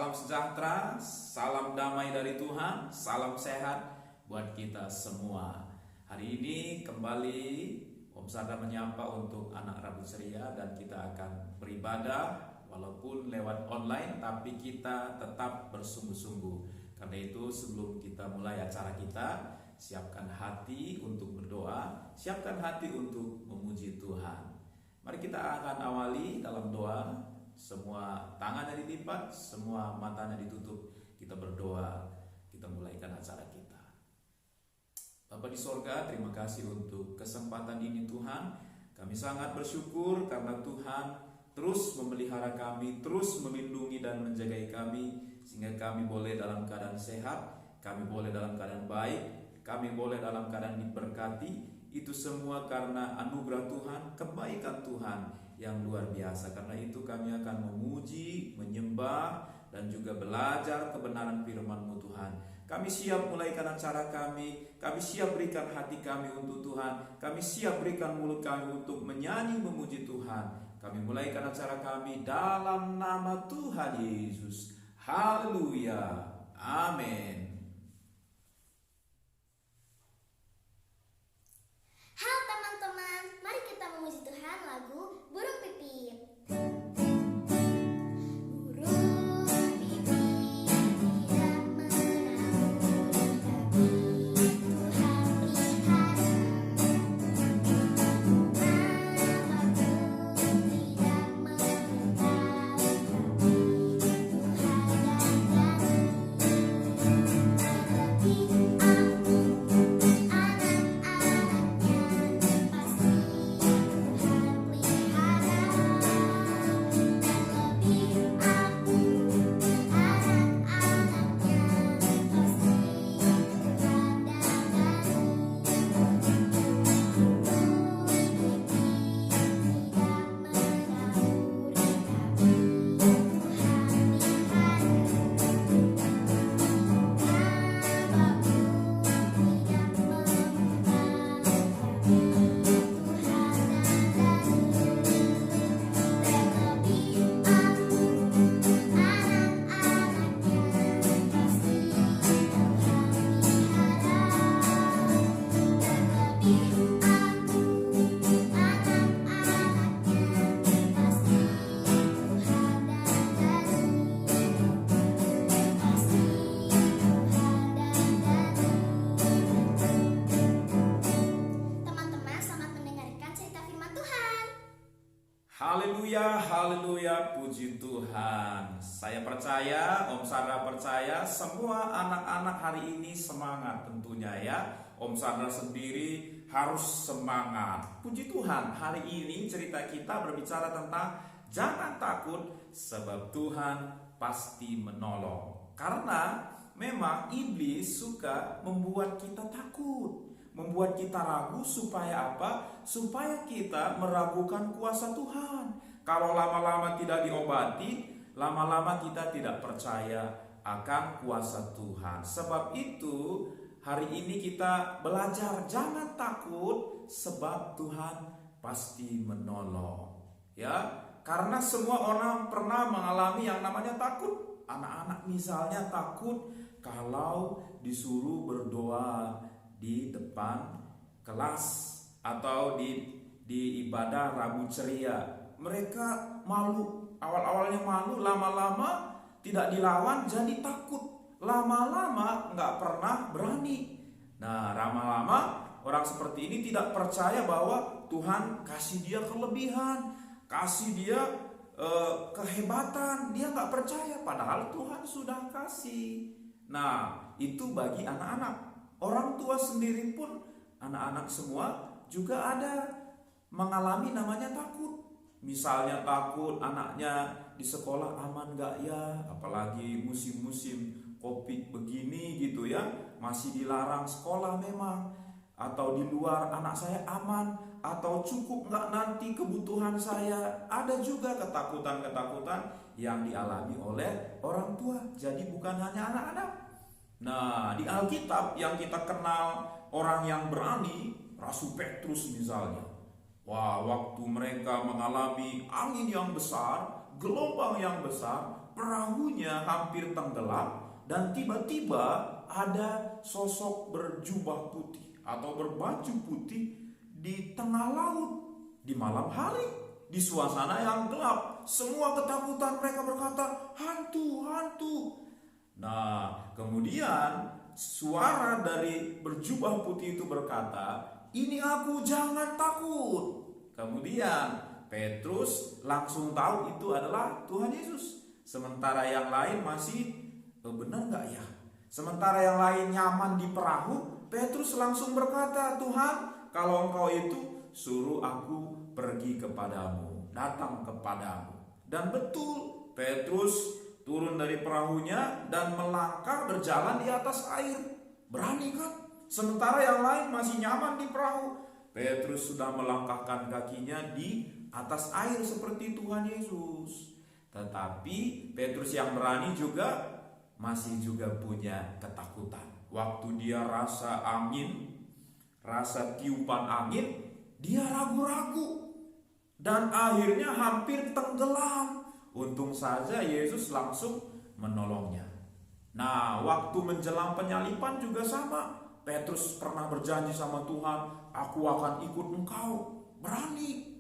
Salam sejahtera, salam damai dari Tuhan, salam sehat buat kita semua. Hari ini kembali Om Sada menyapa untuk anak Rabu Ceria, dan kita akan beribadah walaupun lewat online, tapi kita tetap bersungguh-sungguh. Karena itu sebelum kita mulai acara kita, siapkan hati untuk berdoa, siapkan hati untuk memuji Tuhan. Mari kita akan awali dalam doa. Semua tangannya dilipat, semua matanya ditutup. Kita berdoa, kita mulaikan acara kita. Bapa di sorga, terima kasih untuk kesempatan ini Tuhan. Kami sangat bersyukur karena Tuhan terus memelihara kami, terus melindungi dan menjagai kami, sehingga kami boleh dalam keadaan sehat, kami boleh dalam keadaan baik, kami boleh dalam keadaan diberkati. Itu semua karena anugerah Tuhan, kebaikan Tuhan yang luar biasa. Karena itu kami akan memuji, menyembah, dan juga belajar kebenaran firman-Mu Tuhan. Kami siap mulaikan acara kami siap berikan hati kami untuk Tuhan, kami siap berikan mulut kami untuk menyanyi memuji Tuhan. Kami mulaikan acara kami dalam nama Tuhan Yesus. Haleluya, amin. Halo teman-teman, mari kita memuji Tuhan lagu Burung Pipit. Haleluya, haleluya, puji Tuhan. Saya percaya, Om Sandra percaya, semua anak-anak hari ini semangat tentunya ya. Om Sandra sendiri harus semangat. Puji Tuhan, hari ini cerita kita berbicara tentang jangan takut sebab Tuhan pasti menolong. Karena memang iblis suka membuat kita takut, membuat kita ragu. Supaya apa? Supaya kita meragukan kuasa Tuhan. Kalau lama-lama tidak diobati, lama-lama kita tidak percaya akan kuasa Tuhan. Sebab itu hari ini kita belajar jangan takut sebab Tuhan pasti menolong. Ya, karena semua orang pernah mengalami yang namanya takut. Anak-anak misalnya takut kalau disuruh berdoa di depan kelas atau di ibadah Rabu Ceria. Mereka malu, awal-awalnya malu, lama-lama tidak dilawan jadi takut, lama-lama nggak pernah berani. Nah, lama-lama orang seperti ini tidak percaya bahwa Tuhan kasih dia kelebihan, kasih dia kehebatan. Dia nggak percaya padahal Tuhan sudah kasih. Nah, itu bagi anak-anak. Orang tua sendiri pun, anak-anak semua juga ada mengalami namanya takut. Misalnya takut anaknya di sekolah aman gak ya, apalagi musim-musim COVID begini gitu ya, masih dilarang sekolah memang. Atau di luar anak saya aman, atau cukup gak nanti kebutuhan saya. Ada juga ketakutan-ketakutan yang dialami oleh orang tua. Jadi bukan hanya anak-anak. Nah, di Alkitab yang kita kenal orang yang berani, Rasul Petrus misalnya. Wah, waktu mereka mengalami angin yang besar, gelombang yang besar, perahunya hampir tenggelam dan tiba-tiba ada sosok berjubah putih atau berbaju putih di tengah laut di malam hari, di suasana yang gelap. Semua ketakutan, mereka berkata, hantu, hantu. Nah, kemudian suara dari berjubah putih itu berkata, ini aku, jangan takut. Kemudian Petrus langsung tahu itu adalah Tuhan Yesus. Sementara yang lain masih, benar gak ya? Sementara yang lain nyaman di perahu, Petrus langsung berkata, Tuhan, kalau engkau itu, suruh aku pergi kepadamu, datang kepadamu. Dan betul, Petrus turun dari perahunya dan melangkah berjalan di atas air. Berani kan? Sementara yang lain masih nyaman di perahu, Petrus sudah melangkahkan kakinya di atas air seperti Tuhan Yesus. Tetapi Petrus yang berani juga masih juga punya ketakutan. Waktu dia rasa angin, rasa tiupan angin, dia ragu-ragu dan akhirnya hampir tenggelam. Untung saja Yesus langsung menolongnya. Nah, waktu menjelang penyaliban juga sama. Petrus pernah berjanji sama Tuhan, aku akan ikut engkau. Berani.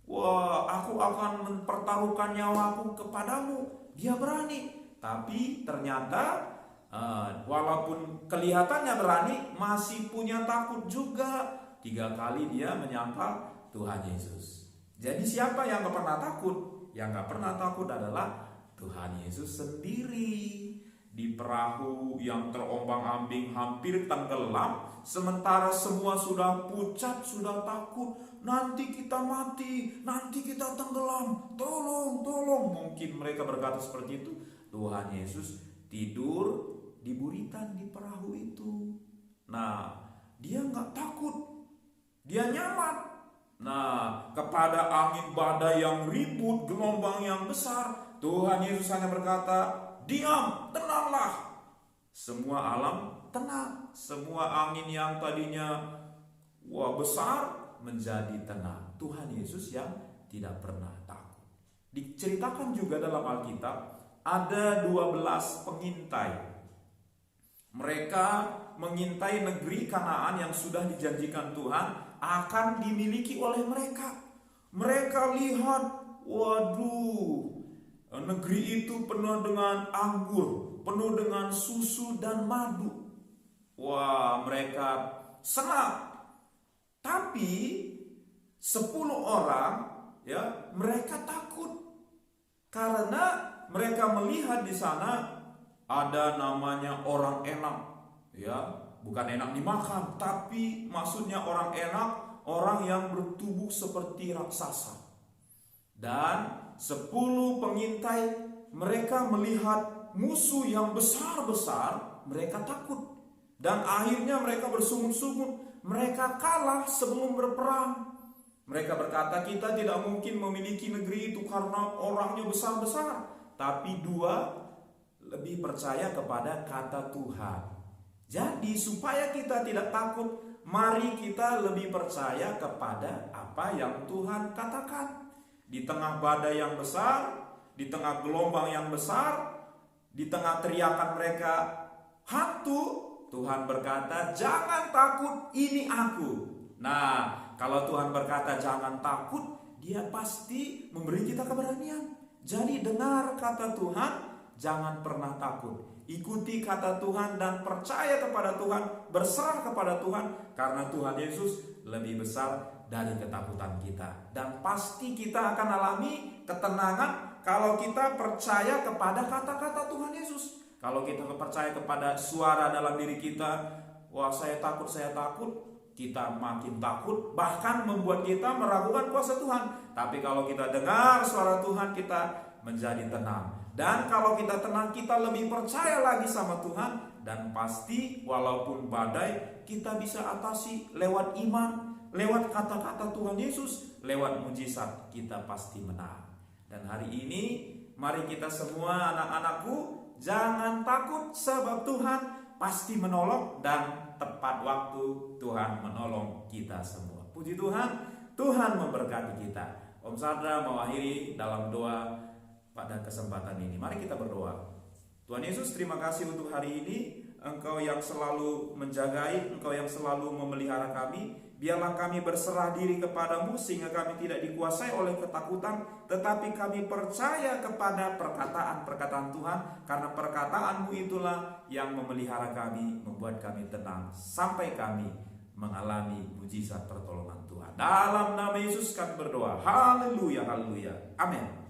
Wah, aku akan mempertaruhkan nyawaku kepadamu. Dia berani. Tapi ternyata walaupun kelihatannya berani, masih punya takut juga. 3 kali dia menyangkal Tuhan Yesus. Jadi siapa yang gak pernah takut? Yang gak pernah takut adalah Tuhan Yesus sendiri. Di perahu yang terombang-ambing hampir tenggelam, sementara semua sudah pucat, sudah takut. Nanti kita mati, nanti kita tenggelam, tolong, tolong. Mungkin mereka berkata seperti itu. Tuhan Yesus tidur di buritan di perahu itu. Nah, dia gak takut, dia nyaman. Nah, kepada angin badai yang ribut, gelombang yang besar, Tuhan Yesus hanya berkata, diam, tenanglah. Semua alam tenang. Semua angin yang tadinya besar menjadi tenang. Tuhan Yesus yang tidak pernah takut. Diceritakan juga dalam Alkitab, ada 12 pengintai. Mereka mengintai negeri Kanaan yang sudah dijanjikan Tuhan akan dimiliki oleh mereka. Mereka lihat, waduh, negeri itu penuh dengan anggur, penuh dengan susu dan madu. Wah, mereka senang. Tapi 10 orang, ya, mereka takut karena mereka melihat di sana ada namanya orang enak, ya. Bukan enak dimakan, tapi maksudnya orang enak, orang yang bertubuh seperti raksasa. Dan 10 pengintai, mereka melihat musuh yang besar-besar, mereka takut. Dan akhirnya mereka bersungut-sungut, mereka kalah sebelum berperang. Mereka berkata, kita tidak mungkin memiliki negeri itu karena orangnya besar-besar. Tapi 2 lebih percaya kepada kata Tuhan. Jadi supaya kita tidak takut, mari kita lebih percaya kepada apa yang Tuhan katakan. Di tengah badai yang besar, di tengah gelombang yang besar, di tengah teriakan mereka hantu, Tuhan berkata, jangan takut, ini aku. Nah, kalau Tuhan berkata jangan takut, dia pasti memberi kita keberanian. Jadi dengar kata Tuhan, jangan pernah takut. Ikuti kata Tuhan dan percaya kepada Tuhan, berserah kepada Tuhan, karena Tuhan Yesus lebih besar dari ketakutan kita. Dan pasti kita akan alami ketenangan kalau kita percaya kepada kata-kata Tuhan Yesus. Kalau kita percaya kepada suara dalam diri kita, wah saya takut, kita makin takut, bahkan membuat kita meragukan kuasa Tuhan. Tapi kalau kita dengar suara Tuhan, kita menjadi tenang. Dan kalau kita tenang, kita lebih percaya lagi sama Tuhan. Dan pasti walaupun badai, kita bisa atasi lewat iman, lewat kata-kata Tuhan Yesus, lewat mujizat, kita pasti menang. Dan hari ini, mari kita semua anak-anakku, jangan takut sebab Tuhan pasti menolong. Dan tepat waktu Tuhan menolong kita semua. Puji Tuhan, Tuhan memberkati kita. Om Sadra mengakhiri dalam doa. pada kesempatan ini. Mari kita berdoa. Tuhan Yesus, terima kasih untuk hari ini. Engkau yang selalu menjagai, Engkau yang selalu memelihara kami. Biarlah kami berserah diri kepadamu sehingga kami tidak dikuasai oleh ketakutan, tetapi kami percaya kepada perkataan-perkataan Tuhan, karena perkataan-Mu itulah yang memelihara kami, membuat kami tenang sampai kami mengalami mujizat pertolongan Tuhan. Dalam nama Yesus kami berdoa. Haleluya, haleluya. Amin.